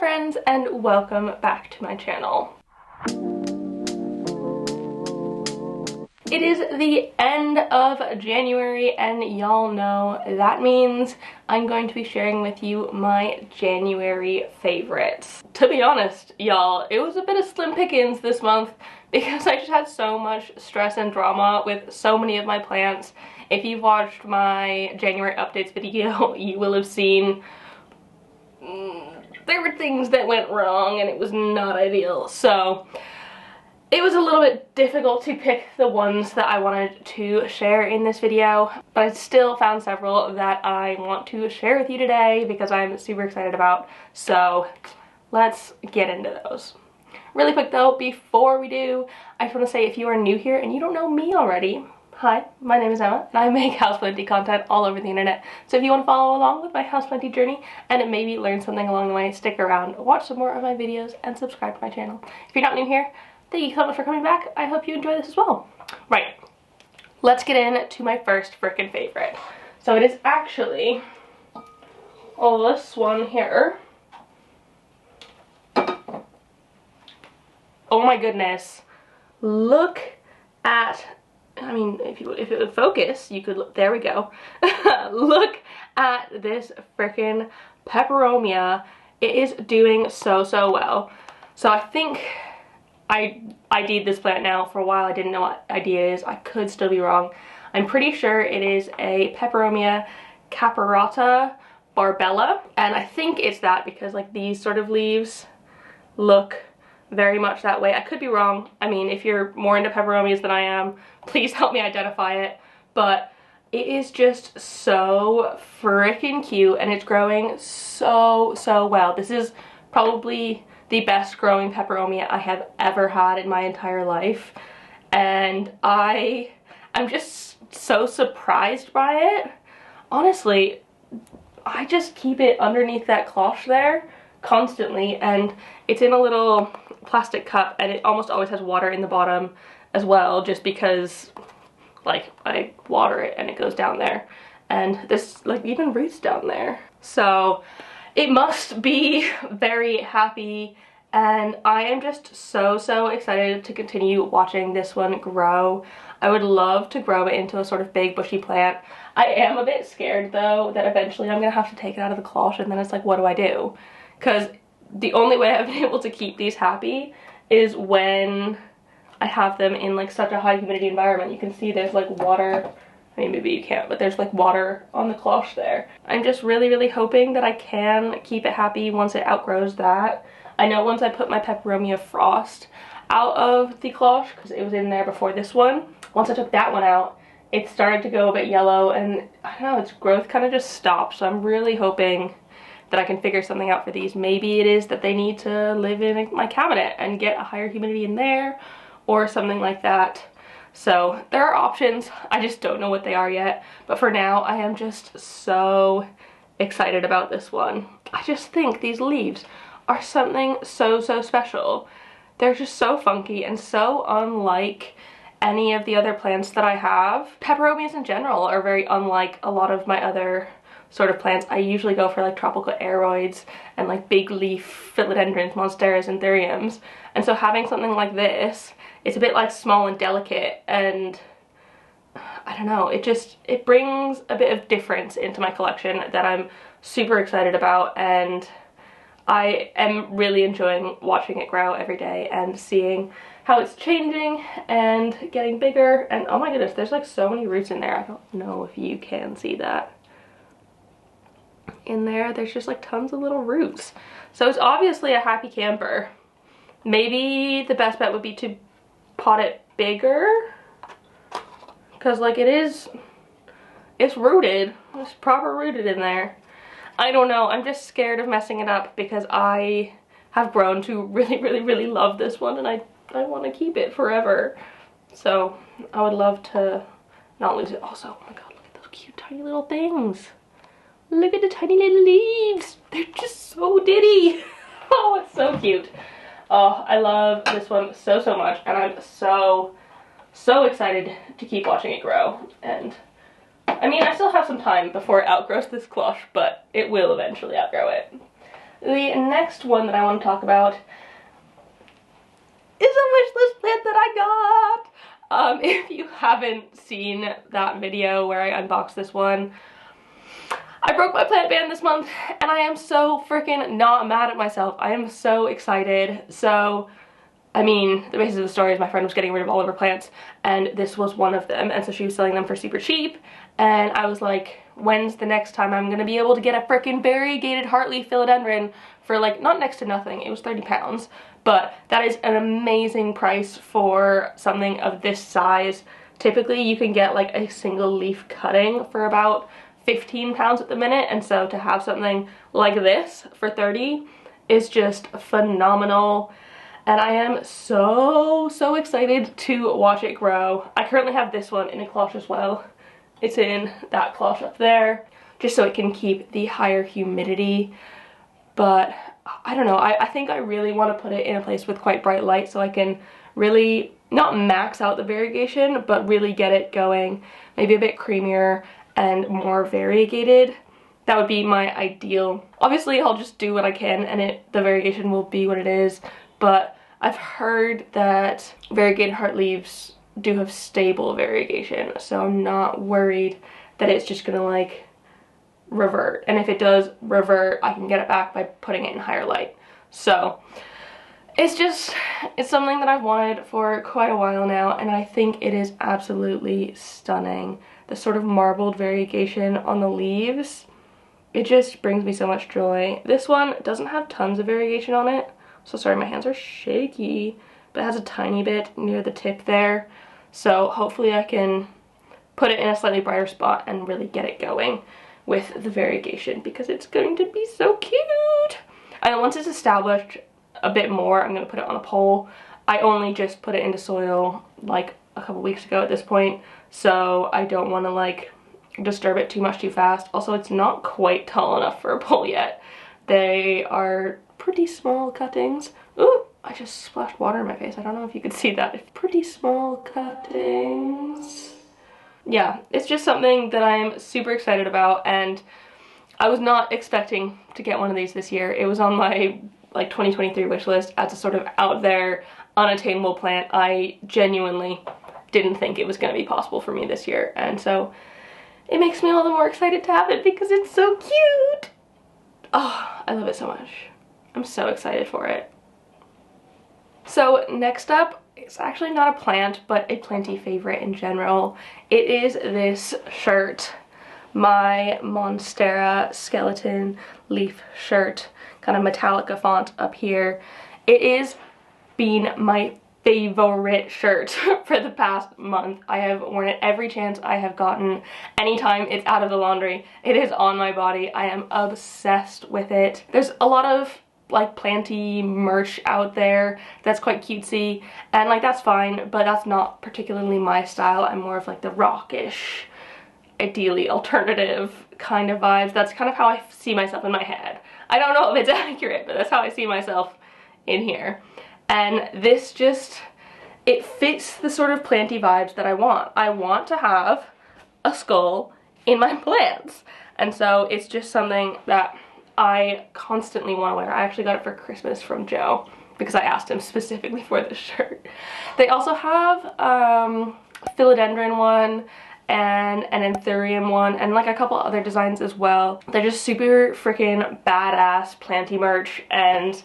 friends, and welcome back to my channel. It is the end of January, and y'all know that means I'm going to be sharing with you my January favorites. To be honest, y'all, it was a bit of slim pickings this month because I just had so much stress and drama with so many of my plants. If you've watched my January updates video, you will have seen there were things that went wrong and it was not ideal. So it was a little bit difficult to pick the ones that I wanted to share in this video, but I still found several that I want to share with you today because I'm super excited about. So let's get into those. Really quick though, before we do, I just want to say if you are new here and you don't know me already, hi, my name is Emma and I make houseplanty content all over the internet. So if you want to follow along with my houseplanty journey and maybe learn something along the way, stick around, watch some more of my videos, and subscribe to my channel. If you're not new here, thank you so much for coming back. I hope you enjoy this as well. Right, let's get into my first frickin' favorite. So it is actually this one here. Oh my goodness, look at, I mean, if it would focus, you could look, there we go. Look at this frickin' Peperomia. It is doing so well. So I think I ID'd this plant now for a while. I didn't know what ID it is. I could still be wrong. I'm pretty sure it is a Peperomia Caperata Burbella, and I think it's that because like these sort of leaves look very much that way. I could be wrong. I mean, if you're more into peperomias than I am, please help me identify it. But it is just so freaking cute and it's growing so well. This is probably the best growing peperomia I have ever had in my entire life, and I'm just so surprised by it. Honestly, I just keep it underneath that cloche there constantly, and it's in a little plastic cup and it almost always has water in the bottom as well, just because like I water it and it goes down there, and this like even roots down there. So it must be very happy, and I am just so excited to continue watching this one grow. I would love to grow it into a sort of big bushy plant. I am a bit scared though that eventually I'm gonna have to take it out of the cloche, and then it's like, what do I do? Because the only way I've been able to keep these happy is when I have them in like such a high humidity environment. You can see there's like water. I mean, maybe you can't, but there's like water on the cloche there. I'm just really hoping that I can keep it happy once it outgrows that. I know once I put my Peperomia Frost out of the cloche, because it was in there before this one, once I took that one out, it started to go a bit yellow, and I don't know, its growth kind of just stopped. So I'm really hoping that I can figure something out for these. Maybe it is that they need to live in my cabinet and get a higher humidity in there or something like that. So there are options. I just don't know what they are yet. But for now, I am just so excited about this one. I just think these leaves are something so special. They're just so funky and so unlike any of the other plants that I have. Peperomias in general are very unlike a lot of my other sort of plants. I usually go for like tropical aeroids and like big leaf philodendrons, monsteras, and theriums. And so having something like this, it's a bit like small and delicate, and I don't know, it brings a bit of difference into my collection that I'm super excited about, and I am really enjoying watching it grow every day and seeing how it's changing and getting bigger. And oh my goodness, there's like so many roots in there. I don't know if you can see that. In there's just like tons of little roots. So it's obviously a happy camper. Maybe the best bet would be to pot it bigger, because like it's rooted. It's proper rooted in there. I don't know, I'm just scared of messing it up because I have grown to really love this one, and I want to keep it forever. So I would love to not lose it. Also, oh my god, look at those cute tiny little things. Look at the tiny little leaves. They're just so ditty. Oh, it's so cute. Oh, I love this one so much, and I'm so excited to keep watching it grow. And I mean, I still have some time before it outgrows this cloche, but it will eventually outgrow it. the next one that I want to talk about is a wishlist plant that I got. If you haven't seen that video where I unboxed this one, I broke my plant ban this month and I am so freaking not mad at myself. I am so excited. So, I mean, the basis of the story is my friend was getting rid of all of her plants and this was one of them, and so she was selling them for super cheap, and I was like, when's the next time I'm gonna be able to get a freaking variegated heartleaf philodendron for like not next to nothing. It was 30 pounds, but that is an amazing price for something of this size. Typically you can get like a single leaf cutting for about 15 pounds at the minute, and so to have something like this for 30 is just phenomenal. And I am so excited to watch it grow. I currently have this one in a cloche as well. It's in that cloche up there, just so it can keep the higher humidity. But I don't know, I think I really want to put it in a place with quite bright light so I can really not max out the variegation, but really get it going maybe a bit creamier and more variegated. That would be my ideal. Obviously I'll just do what I can and the variegation will be what it is, but I've heard that variegated heart leaves do have stable variegation, so I'm not worried that it's just gonna like revert, and if it does revert I can get it back by putting it in higher light. So it's something that I've wanted for quite a while now, and I think it is absolutely stunning. The sort of marbled variegation on the leaves, it just brings me so much joy. This one doesn't have tons of variegation on it, so sorry, my hands are shaky, but it has a tiny bit near the tip there, so hopefully I can put it in a slightly brighter spot and really get it going with the variegation, because it's going to be so cute. And once it's established a bit more, I'm going to put it on a pole. I only just put it into soil like a couple weeks ago at this point, so I don't want to like disturb it too much too fast. Also, it's not quite tall enough for a pole yet. They are pretty small cuttings. Ooh, I just splashed water in my face. I don't know if you could see that. It's pretty small cuttings. Yeah, it's just something that I'm super excited about, and I was not expecting to get one of these this year. It was on my like 2023 wish list as a sort of out there, unattainable plant. I genuinely didn't think it was going to be possible for me this year, and so it makes me all the more excited to have it because it's so cute. Oh, I love it so much. I'm so excited for it. So next up, it's actually not a plant, but a planty favorite in general. It is this shirt, my Monstera skeleton leaf shirt, kind of Metallica font up here. It is been my favorite shirt for the past month. I have worn it every chance I have gotten. Anytime it's out of the laundry, it is on my body. I am obsessed with it. There's a lot of like planty merch out there that's quite cutesy, and like that's fine, but that's not particularly my style. I'm more of like the rockish, ideally alternative kind of vibes. That's kind of how I see myself in my head. I don't know if it's accurate, but that's how I see myself in here. And this just, it fits the sort of planty vibes that I want. I want to have a skull in my plants, and so it's just something that I constantly want to wear. I actually got it for Christmas from Joe because I asked him specifically for this shirt. They also have Philodendron one and an Anthurium one and like a couple other designs as well. They're just super freaking badass planty merch, and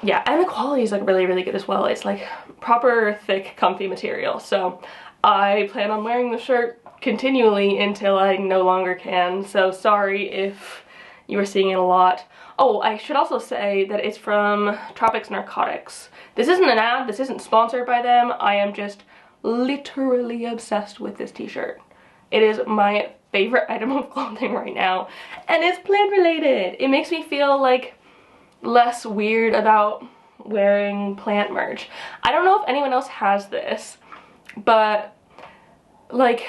yeah, and the quality is like really good as well. It's like proper thick comfy material, so I plan on wearing the shirt continually until I no longer can. So sorry if you were seeing it a lot. Oh, I should also say that it's from Tropics Narcotics. This isn't an ad, this isn't sponsored by them. I am just literally obsessed with this t-shirt. It is my favorite item of clothing right now, and it's plant related. It makes me feel like less weird about wearing plant merch. I don't know if anyone else has this, but like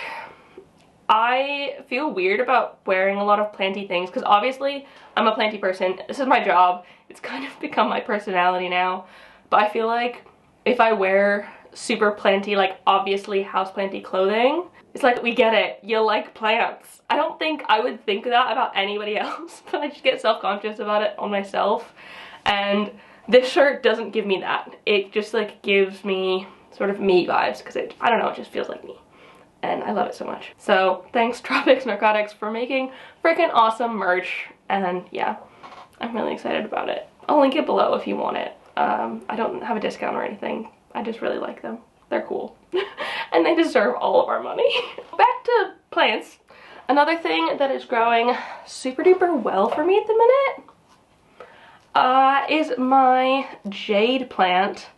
I feel weird about wearing a lot of planty things because obviously I'm a planty person. This is my job. It's kind of become my personality now. But I feel like if I wear super planty, like obviously houseplanty clothing, It's like, we get it, you like plants. I don't think I would think that about anybody else, but I just get self-conscious about it on myself. And this shirt doesn't give me that. It just like gives me sort of me vibes, because I don't know, it just feels like me. And I love it so much. So thanks Tropics Narcotics for making freaking awesome merch. And yeah, I'm really excited about it. I'll link it below if you want it. I don't have a discount or anything. I just really like them. They're cool. And they deserve all of our money. Back to plants. Another thing that is growing super duper well for me at the minute is my Jade Plant.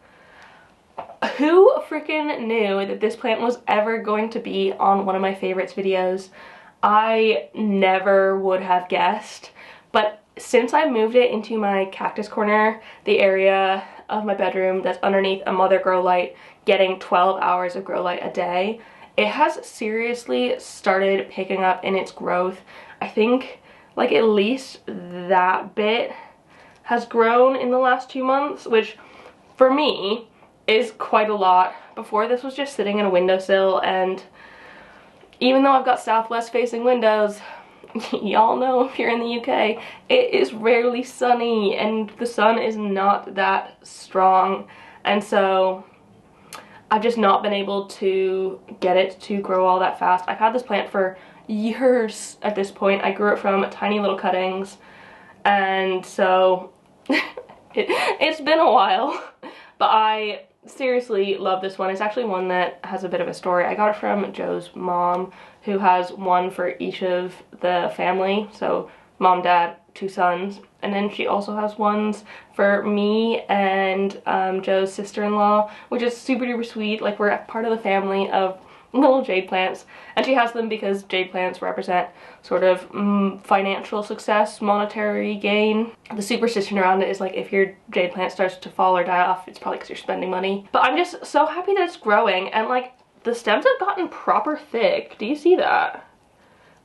Who freaking knew that this plant was ever going to be on one of my favorites videos? I never would have guessed. But since I moved it into my cactus corner, the area of my bedroom that's underneath a mother grow light, getting 12 hours of grow light a day, it has seriously started picking up in its growth. I think like at least that bit has grown in the last 2 months, which for me is quite a lot. Before, this was just sitting in a windowsill, and even though I've got southwest facing windows, y'all know if you're in the UK, it is rarely sunny and the sun is not that strong, and so I've just not been able to get it to grow all that fast. I've had this plant for years at this point. I grew it from tiny little cuttings, and so it's been a while, but I seriously love this one. It's actually one that has a bit of a story. I got it from Joe's mom, who has one for each of the family, so mom, dad, 2 sons, and then she also has ones for me and Joe's sister-in-law, which is super duper sweet. Like, we're part of the family of little jade plants, and she has them because jade plants represent sort of financial success, monetary gain. The superstition around it is like, if your jade plant starts to fall or die off, it's probably because you're spending money. But I'm just so happy that it's growing, and like the stems have gotten proper thick. Do you see that?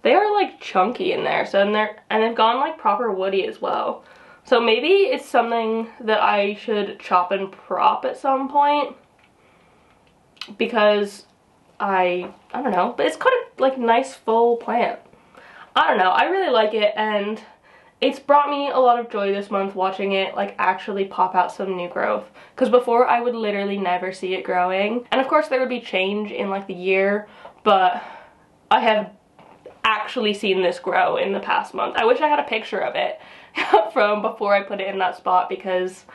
They are like chunky in there, so they've gone like proper woody as well. So maybe it's something that I should chop and prop at some point, because I don't know, but it's kind of like nice full plant. I don't know, I really like it, and it's brought me a lot of joy this month watching it like actually pop out some new growth, because before I would literally never see it growing. And of course there would be change in like the year, but I have actually seen this grow in the past month. I wish I had a picture of it from before I put it in that spot, because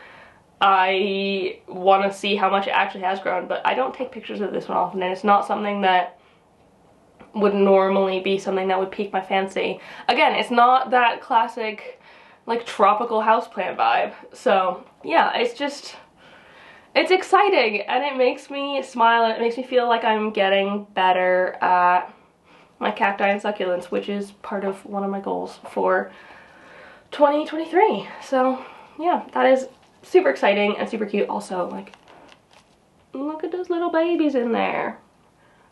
I want to see how much it actually has grown, but I don't take pictures of this one often, and it's not something that would normally be something that would pique my fancy. Again, it's not that classic like tropical houseplant vibe. So yeah, it's exciting, and it makes me smile, and it makes me feel like I'm getting better at my cacti and succulents, which is part of one of my goals for 2023. So yeah, that is super exciting and super cute. Also, like, look at those little babies in there.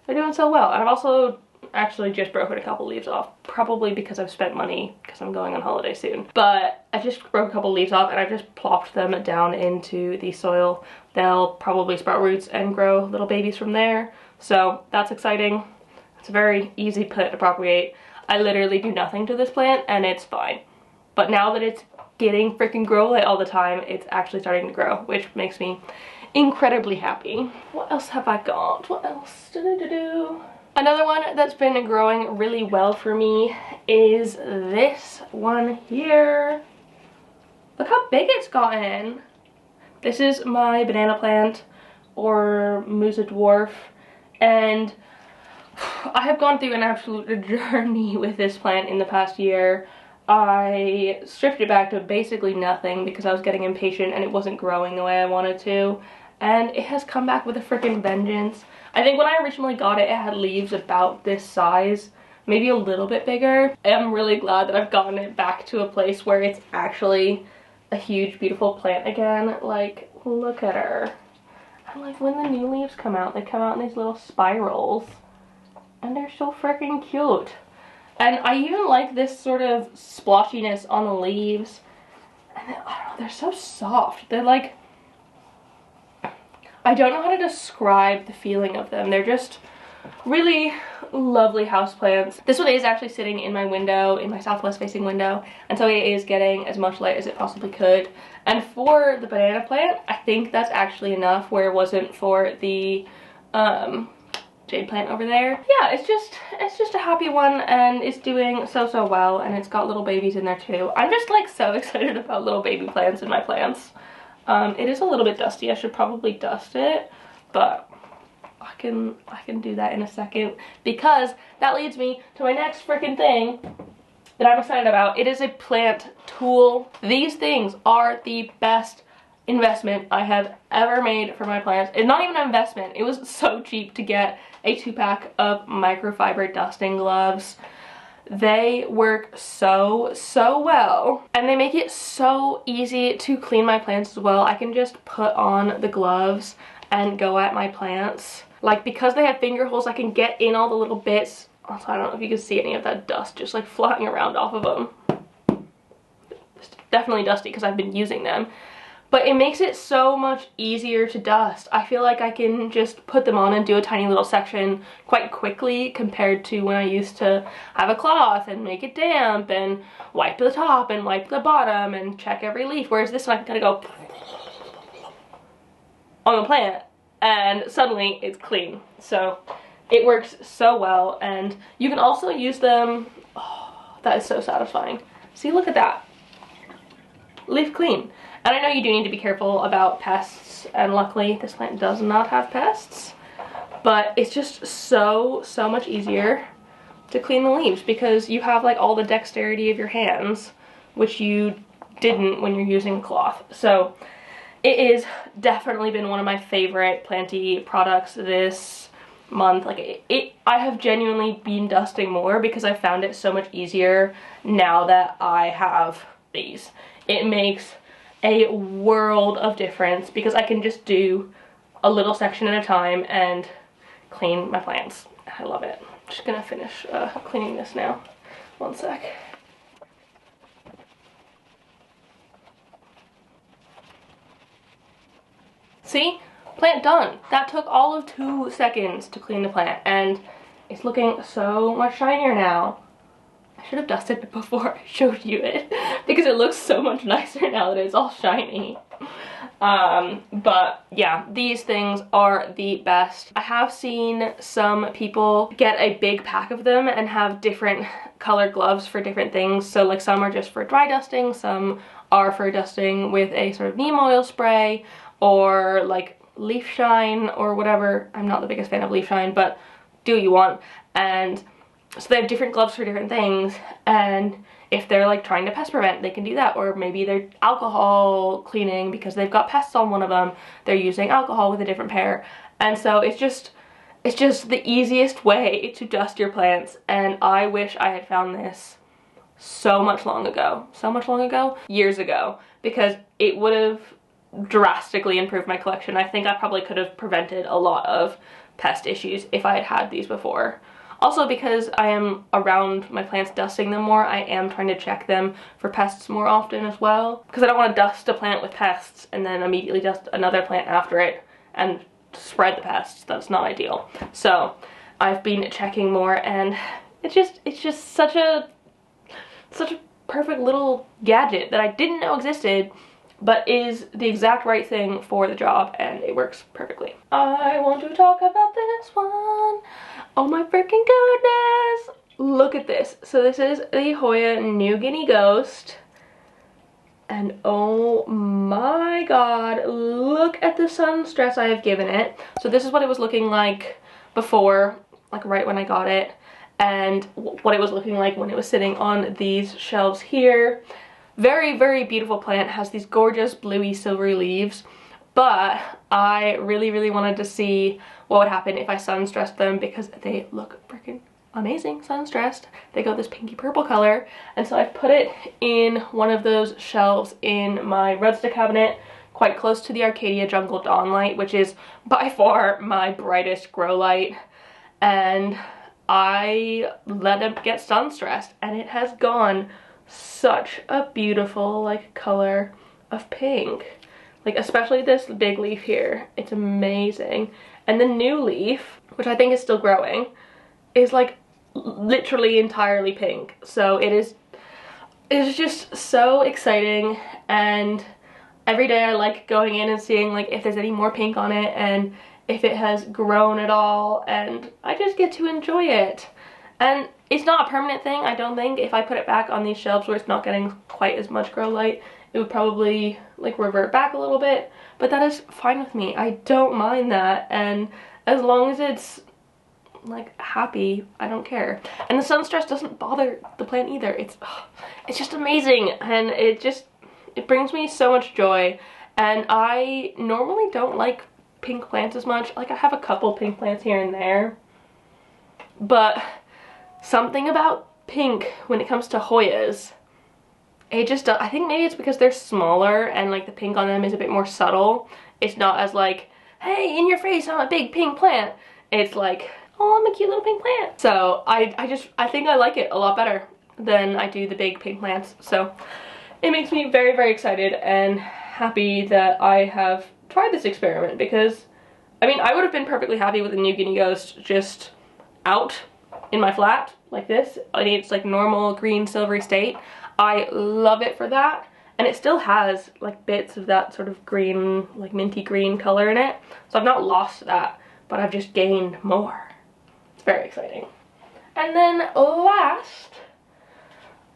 They're doing so well. And I've also actually just broken a couple leaves off, probably because I've spent money because I'm going on holiday soon. But I just broke a couple leaves off, and I've just plopped them down into the soil. They'll probably sprout roots and grow little babies from there. So that's exciting. It's a very easy plant to propagate. I literally do nothing to this plant and it's fine. But now that it's getting freaking grow light all the time, it's actually starting to grow, which makes me incredibly happy. What else have I got? What else? Another one that's been growing really well for me is this one here. Look how big it's gotten. This is my banana plant, or Musa Dwarf, and I have gone through an absolute journey with this plant in the past year. I stripped it back to basically nothing because I was getting impatient and it wasn't growing the way I wanted to, and it has come back with a freaking vengeance. I think when I originally got it, it had leaves about this size, maybe a little bit bigger. I'm really glad that I've gotten it back to a place where it's actually a huge beautiful plant again. Like, look at her. And like, when the new leaves come out, they come out in these little spirals, and they're so freaking cute. And I even like this sort of splotchiness on the leaves. And I don't know, they're so soft. They're like, I don't know how to describe the feeling of them. They're just really lovely houseplants. This one is actually sitting in my window, in my southwest facing window, and so it is getting as much light as it possibly could. And for the banana plant, I think that's actually enough, where it wasn't for the Jade Plant over there. Yeah, it's just a happy one, and it's doing so well, and it's got little babies in there too. I'm just like so excited about little baby plants in my plants. It is a little bit dusty. I should probably dust it, but I can do that in a second, because that leads me to my next freaking thing that I'm excited about. It is a plant tool. These things are the best investment I have ever made for my plants. It's not even an investment. It was so cheap to get a 2-pack of microfiber dusting gloves. They work so well, and they make it so easy to clean my plants as well. I can just put on the gloves and go at my plants. Like, because they have finger holes, I can get in all the little bits. Also, I don't know if you can see any of that dust just like flying around off of them. It's definitely dusty because I've been using them. But it makes it so much easier to dust. I feel like I can just put them on and do a tiny little section quite quickly, compared to when I used to have a cloth and make it damp and wipe the top and wipe the bottom and check every leaf. Whereas this one, I can kind of go on the plant and suddenly it's clean. So it works so well, and you can also use them. Oh, that is so satisfying. See, look at that. Leaf clean. And I know you do need to be careful about pests, and luckily this plant does not have pests, but it's just so much easier to clean the leaves because you have like all the dexterity of your hands, which you didn't when you're using a cloth. So it is definitely been one of my favorite planty products this month. Like I have genuinely been dusting more because I found it so much easier now that I have these. It makes a world of difference because I can just do a little section at a time and clean my plants. I love it. I'm just gonna finish cleaning this now. One sec. See? Plant done. That took all of 2 seconds to clean the plant, and it's looking so much shinier now. I should have dusted it before I showed you it because it looks so much nicer now that it's all shiny. But yeah, these things are the best. I have seen some people get a big pack of them and have different colored gloves for different things. So like some are just for dry dusting, some are for dusting with a sort of neem oil spray, or like leaf shine or whatever. I'm not the biggest fan of leaf shine, but do what you want. And so they have different gloves for different things, and if they're like trying to pest prevent, they can do that. Or maybe they're alcohol cleaning because they've got pests on one of them, they're using alcohol with a different pair. And so it's just the easiest way to dust your plants, and I wish I had found this so much long ago, years ago, because it would have drastically improved my collection. I think I probably could have prevented a lot of pest issues if I had had these before. Also, because I am around my plants dusting them more, I am trying to check them for pests more often as well. Because I don't want to dust a plant with pests and then immediately dust another plant after it and spread the pests. That's not ideal. So I've been checking more, and it's just such a perfect little gadget that I didn't know existed, but is the exact right thing for the job, and it works perfectly. I want to talk about this one. Oh my freaking goodness! Look at this. So this is the Hoya New Guinea Ghost, and oh my god, look at the sun stress I have given it. So this is what it was looking like before, like right when I got it, and what it was looking like when it was sitting on these shelves here. Very beautiful plant, has these gorgeous bluey silvery leaves, but I really wanted to see what would happen if I sun stressed them, because they look freaking amazing sun stressed. They go this pinky purple color, and so I've put it in one of those shelves in my Redsta cabinet quite close to the Arcadia Jungle Dawn light, which is by far my brightest grow light, and I let it get sun stressed, and it has gone such a beautiful like color of pink. Like especially this big leaf here, it's amazing. And the new leaf, which I think is still growing, is like literally entirely pink. So it's just so exciting, and every day I like going in and seeing like if there's any more pink on it and if it has grown at all, and I just get to enjoy it. And it's not a permanent thing, I don't think. If I put it back on these shelves where it's not getting quite as much grow light, it would probably like revert back a little bit, but that is fine with me. I don't mind that, and as long as it's like happy, I don't care. And the sun stress doesn't bother the plant either. It's just amazing, and it brings me so much joy. And I normally don't like pink plants as much. Like, I have a couple pink plants here and there, but something about pink when it comes to Hoyas, it just does. I think maybe it's because they're smaller and like the pink on them is a bit more subtle. It's not as like, hey, in your face, I'm a big pink plant. It's like, oh, I'm a cute little pink plant. So I think I like it a lot better than I do the big pink plants. So it makes me very, very excited and happy that I have tried this experiment, because I mean, I would have been perfectly happy with a new Guinea Ghost just out in my flat like this. I mean, it's like normal green silvery state. I love it for that, and it still has like bits of that sort of green, like minty green color in it. So I've not lost that, but I've just gained more. It's very exciting. And then last,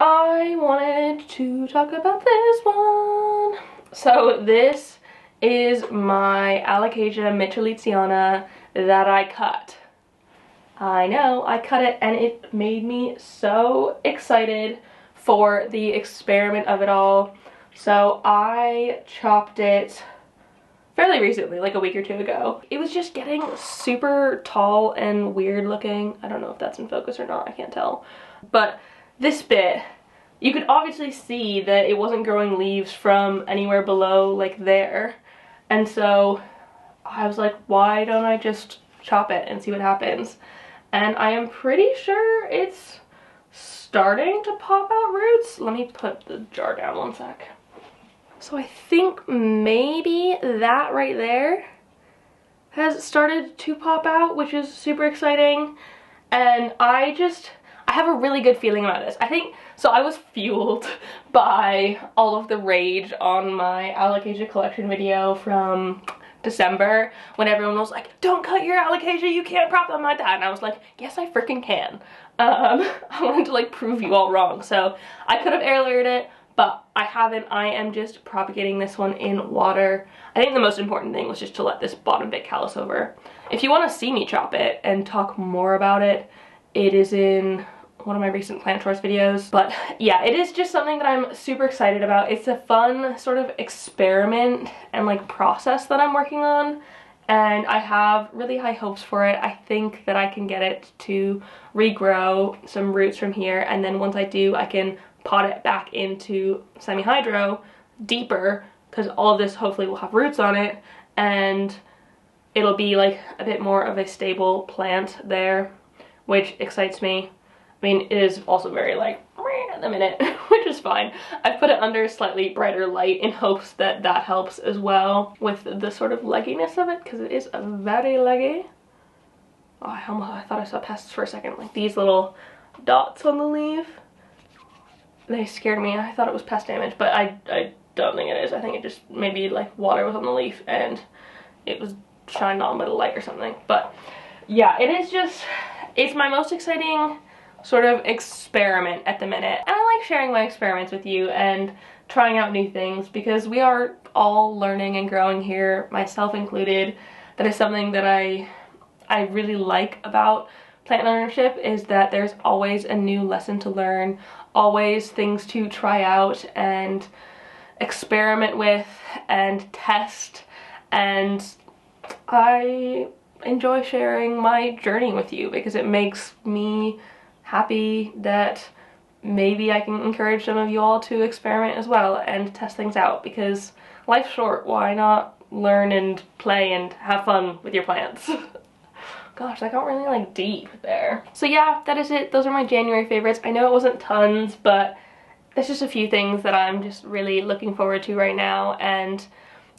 I wanted to talk about this one. So this is my Alocasia Micholitziana that I cut. I know, I cut it, and it made me so excited for the experiment of it all. So I chopped it fairly recently, like a week or two ago. It was just getting super tall and weird looking. I don't know if that's in focus or not, I can't tell. But this bit, you could obviously see that it wasn't growing leaves from anywhere below like there. And so I was like, why don't I just chop it and see what happens? And I am pretty sure it's starting to pop out roots. Let me put the jar down one sec. So I think maybe that right there has started to pop out, which is super exciting. And I have a really good feeling about this. I think, so I was fueled by all of the rage on my Alocasia collection video from December, when everyone was like, don't cut your Alocasia, you can't prop them like that. And I was like, yes, I freaking can. I wanted to like prove you all wrong. So I could have air layered it, but I haven't. I am just propagating this one in water. I think the most important thing was just to let this bottom bit callus over. If you want to see me chop it and talk more about it, it is in one of my recent plant tours videos. But yeah, it is just something that I'm super excited about. It's a fun sort of experiment and like process that I'm working on, and I have really high hopes for it. I think that I can get it to regrow some roots from here, and then once I do, I can pot it back into semi-hydro deeper, because all of this hopefully will have roots on it, and it'll be like a bit more of a stable plant there, which excites me. I mean, it is also very like at the minute, which is fine. I've put it under slightly brighter light in hopes that that helps as well with the sort of legginess of it, because it is very leggy. Oh, I thought I saw pests for a second. Like these little dots on the leaf, they scared me. I thought it was pest damage, but I don't think it is. I think it just maybe like water was on the leaf and it was shined on by the light or something. But yeah, it is just, it's my most exciting sort of experiment at the minute. And I like sharing my experiments with you and trying out new things, because we are all learning and growing here, myself included. That is something that I really like about plant ownership, is that there's always a new lesson to learn, always things to try out and experiment with and test, and I enjoy sharing my journey with you because it makes me happy that maybe I can encourage some of you all to experiment as well and test things out, because life's short. Why not learn and play and have fun with your plants? Gosh, I got really like deep there. So yeah, that is it. Those are my January favorites. I know it wasn't tons, but there's just a few things that I'm just really looking forward to right now, and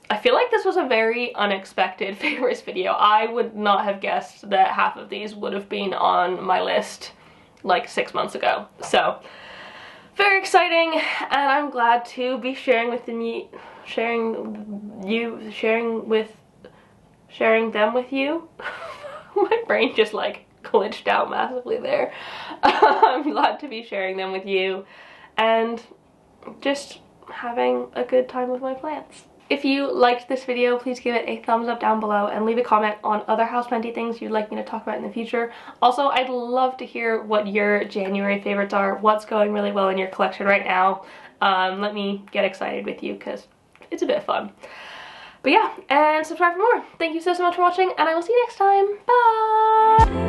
I feel like this was a very unexpected favorites video. I would not have guessed that half of these would have been on my list like 6 months ago. So very exciting, and I'm glad to be sharing them with you. My brain just like glitched out massively there. I'm glad to be sharing them with you and just having a good time with my plants. If you liked this video, please give it a thumbs up down below and leave a comment on other houseplanty things you'd like me to talk about in the future. Also, I'd love to hear what your January favorites are, what's going really well in your collection right now. Let me get excited with you because it's a bit fun. But yeah, and subscribe for more. Thank you so much for watching, and I will see you next time. Bye!